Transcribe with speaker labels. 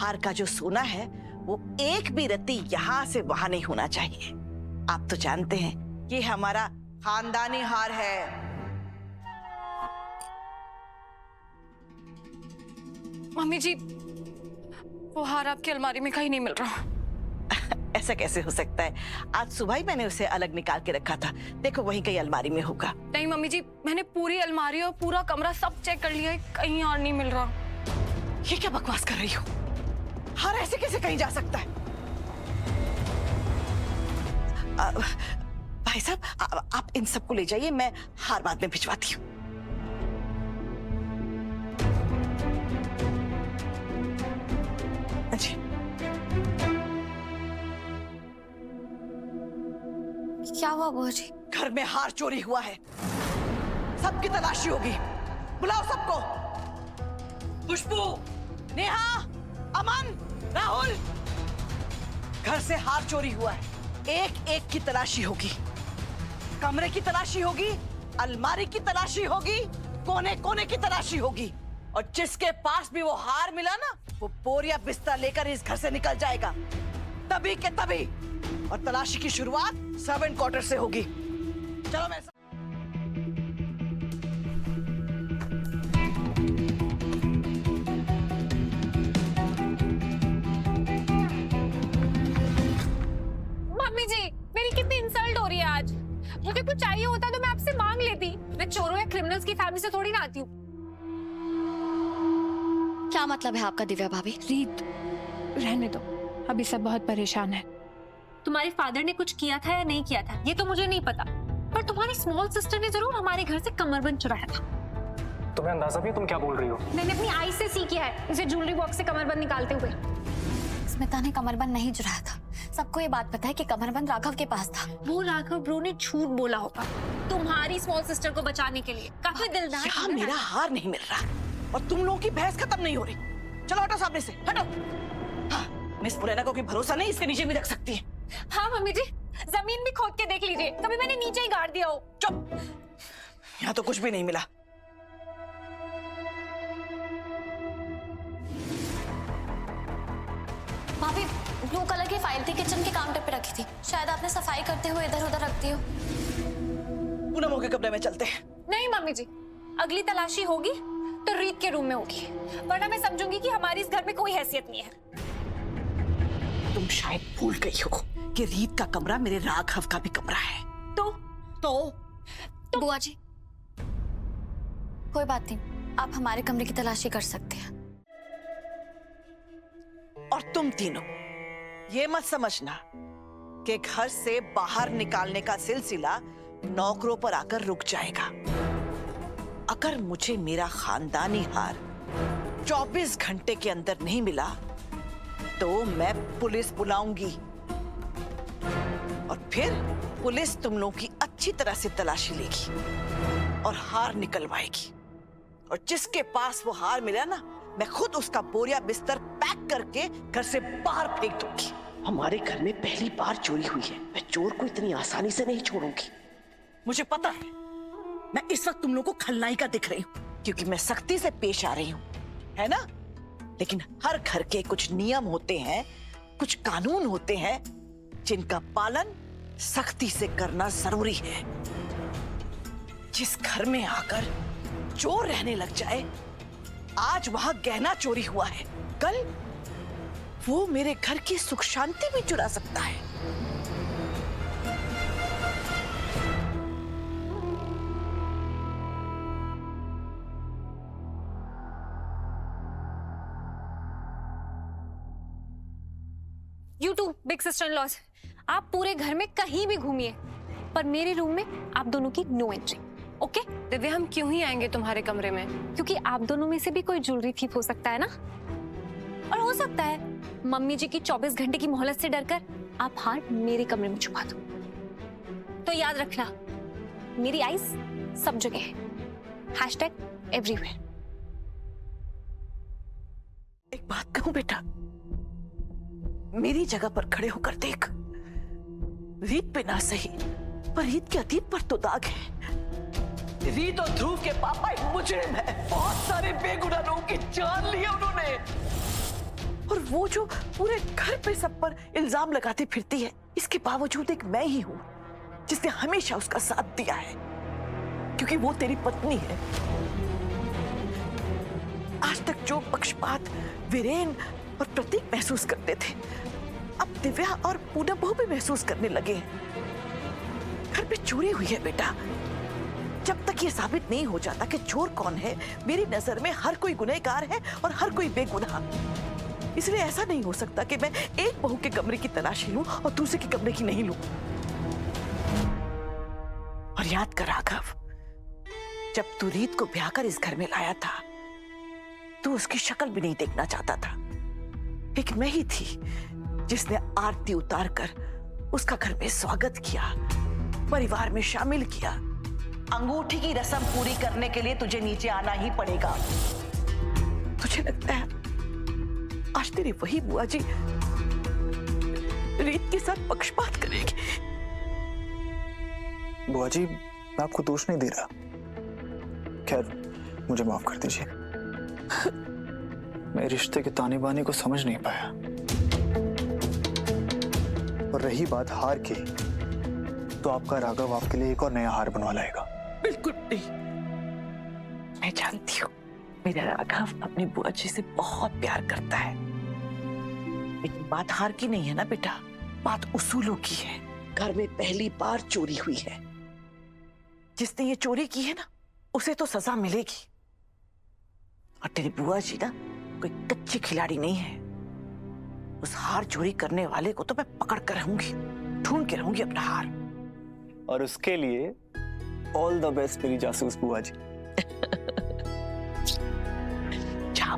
Speaker 1: हार का जो सोना है वो एक भी रत्ती यहाँ से वहां नहीं होना चाहिए। आप तो जानते हैं ये हमारा खानदानी हार है।
Speaker 2: मम्मी जी, वो हार आपकी अलमारी में कहीं नहीं मिल रहा।
Speaker 1: ऐसा कैसे हो सकता है? आज सुबह ही मैंने उसे अलग निकाल के रखा था। देखो वहीं कहीं अलमारी में होगा।
Speaker 2: नहीं मम्मी जी, मैंने पूरी अलमारी और पूरा कमरा सब चेक कर लिया है, कहीं और नहीं मिल रहा।
Speaker 1: ये क्या बकवास कर रही हो? हार ऐसे कैसे कहीं जा सकता है? भाई साहब, आप इन सबको ले जाइए, मैं हार बाद में भिजवाती हूँ। जी।
Speaker 3: क्या हुआ बुआ जी?
Speaker 1: घर में हार चोरी हुआ है, सबकी तलाशी होगी। बुलाओ सबको। खुशबू, नेहा, अमन, राहुल, घर से हार चोरी हुआ है। एक एक की तलाशी होगी, कमरे की तलाशी होगी, अलमारी की तलाशी होगी, कोने कोने की तलाशी होगी। और जिसके पास भी वो हार मिला ना, वो बोरिया बिस्तर लेकर इस घर से निकल जाएगा, तभी के तभी। और तलाशी की शुरुआत सर्वेंट क्वार्टर से होगी। चलो मैं
Speaker 2: मम्मी जी, मेरी कितनी इंसल्ट हो रही है आज। मुझे कुछ चाहिए होता तो मैं आपसे मांग लेती। मैं चोरों या क्रिमिनल्स की फैमिली से थोड़ी ना आती हूँ।
Speaker 3: क्या मतलब है आपका दिव्या भाभी?
Speaker 2: रीत, रहने दो, अभी सब बहुत परेशान है। तुम्हारे फादर ने कुछ किया था या नहीं किया था ये तो मुझे नहीं पता, पर तुम्हारी स्मॉल सिस्टर ने जरूर हमारे घर से कमरबंद चुराया था।
Speaker 4: तुम्हें अंदाजा भी है तुम क्या बोल रही हो?
Speaker 2: मैंने अपनी आई से सीखा है इसे ज्वेलरी बॉक्स से कमरबंद निकालते हुए।
Speaker 3: स्मिता ने कमरबंद नहीं चुराया था। सबको ये बात पता है कि कमरबंद राघव के पास था।
Speaker 2: वो राघव ब्रो ने झूठ बोला होगा तुम्हारी स्मॉल सिस्टर को बचाने के लिए। काफी दिलदार।
Speaker 1: यहाँ मेरा हार नहीं मिल रहा और तुम लोगों की बहस खत्म नहीं हो रही। चलो हटो सामने से, हटो। हाँ, मिस पुरैना को कोई भरोसा नहीं, इसके नीचे भी रख सकती है।
Speaker 2: हाँ मम्मी जी, जमीन भी खोद के देख लीजिए, कभी मैंने नीचे ही गाड़ दिया हो।
Speaker 1: चुप, यहाँ तो कुछ भी नहीं मिला।
Speaker 3: भाभी, ब्लू कलर की फाइल थी, किचन के काउंटर पे रखी थी। शायद आपने सफाई करते हुए इधर उधर रख दी हो।
Speaker 1: पूनम के कमरे में चलते हैं।
Speaker 2: नहीं मम्मी जी, अगली तलाशी होगी तो रीत के रूम में होगी, वरना मैं समझूंगी कि हमारी इस घर में कोई हैसियत नहीं है।
Speaker 1: तुम शायद भूल गई हो कि रीत का कमरा मेरे राघव का भी कमरा है। तो
Speaker 3: बुआ जी, कोई बात नहीं, आप हमारे कमरे की तलाशी कर सकते हैं।
Speaker 1: और तुम तीनों ये मत समझना कि घर से बाहर निकालने का सिलसिला नौकरों पर आकर रुक जाएगा। अगर मुझे मेरा खानदानी हार 24 घंटे के अंदर नहीं मिला तो मैं पुलिस बुलाऊंगी और फिर पुलिस तुम लोगों की अच्छी तरह से तलाशी लेगी और हार निकलवाएगी। और जिसके पास वो हार मिला ना, मैं खुद उसका बोरिया बिस्तर पैक करके घर से बाहर फेंक दूंगी। हमारे घर में पहली बार चोरी हुई है, मैं चोर को इतनी आसानी से नहीं छोड़ूंगी। मुझे पता है मैं इस वक्त तुम लोगों को खलनायिका दिख रही हूँ क्योंकि मैं सख्ती से पेश आ रही हूँ, है ना? लेकिन हर घर के कुछ नियम होते हैं, कुछ कानून होते हैं जिनका पालन सख्ती से करना जरूरी है। जिस घर में आकर चोर रहने लग जाए, आज वहां गहना चोरी हुआ है, कल वो मेरे घर की सुख शांति भी चुरा सकता है।
Speaker 2: You too, big sister-in-laws, आप पूरे घर में कहीं भी घूमिए, पर मेरे रूम में आप दोनों की नो एंट्री। ओके? दिव्या, हम क्यों ही आएंगे तुम्हारे कमरे में? क्योंकि आप दोनों में से भी कोई ज्वेलरी थीफ हो सकता है ना? और हो सकता है मम्मी जी की 24 घंटे की मोहलत से डरकर आप हार मेरे कमरे में छुपा दो। तो याद रखना, मेरी आईज सब जगह है। #everywhere।
Speaker 1: एक बात कहूं बेटा, मेरी जगह पर खड़े होकर देख। रीत पे ना सही, पर रीत के अतीत पर तो दाग है। रीत और ध्रुव के पापा एक मुजरिम है। बहुत सारे बेगुनाह लोगों की जान ली है उन्होंने। और वो जो पूरे घर पे सब पर इल्जाम लगाती फिरती है, इसके बावजूद एक मैं ही हूं जिसने हमेशा उसका साथ दिया है, क्योंकि वो तेरी पत्नी है। आज तक जो पक्षपात वीरेन और प्रतीक महसूस करते थे, अब दिव्या और पूनम बहू भी महसूस करने लगे हैं। घर पे चोरी हुई है बेटा। जब तक ये साबित नहीं हो जाता कि चोर कौन है, मेरी नजर में हर कोई गुनहगार है और हर कोई बेगुनाह। इसलिए ऐसा नहीं हो सकता कि मैं एक बहू के कमरे की तलाशी लूं और दूसरे के कमरे की नहीं लूं। और याद कर राघव, जब तू रीत को ब्याह कर इस घर में लाया था, तू उसकी शक्ल भी नहीं देखना चाहता था। एक मैं ही थी जिसने आरती उतार कर उसका घर में स्वागत किया, परिवार में शामिल किया। अंगूठी की रस्म पूरी करने के लिए तुझे नीचे आना ही पड़ेगा। तुझे लगता है आज तेरी वही बुआ जी रीत के साथ पक्षपात करेगी?
Speaker 5: बुआ जी, मैं आपको दोष नहीं दे रहा। खैर, मुझे माफ कर दीजिए। मैं रिश्ते के ताने बाने को समझ नहीं पाया। और रही बात हार की, तो आपका राघव आपके लिए एक और नया हार बनवा लाएगा।
Speaker 1: बिल्कुल नहीं। मैं जानती हूँ मेरा राघव अपनी बुआ जी से बहुत प्यार करता है, लेकिन बात हार की नहीं है ना बेटा, बात उसूलों की है। घर में पहली बार चोरी हुई है। जिसने ये चोरी की है ना, उसे तो सजा मिलेगी। और तेरी बुआ जी ना कोई कच्ची खिलाड़ी नहीं है। उस हार चोरी करने वाले को तो मैं पकड़ कर रहूंगी, ढूंढ के रहूंगी अपना हार।
Speaker 5: और उसके लिए ऑल द बेस्ट मेरी जासूस बुआ जी।
Speaker 1: जा।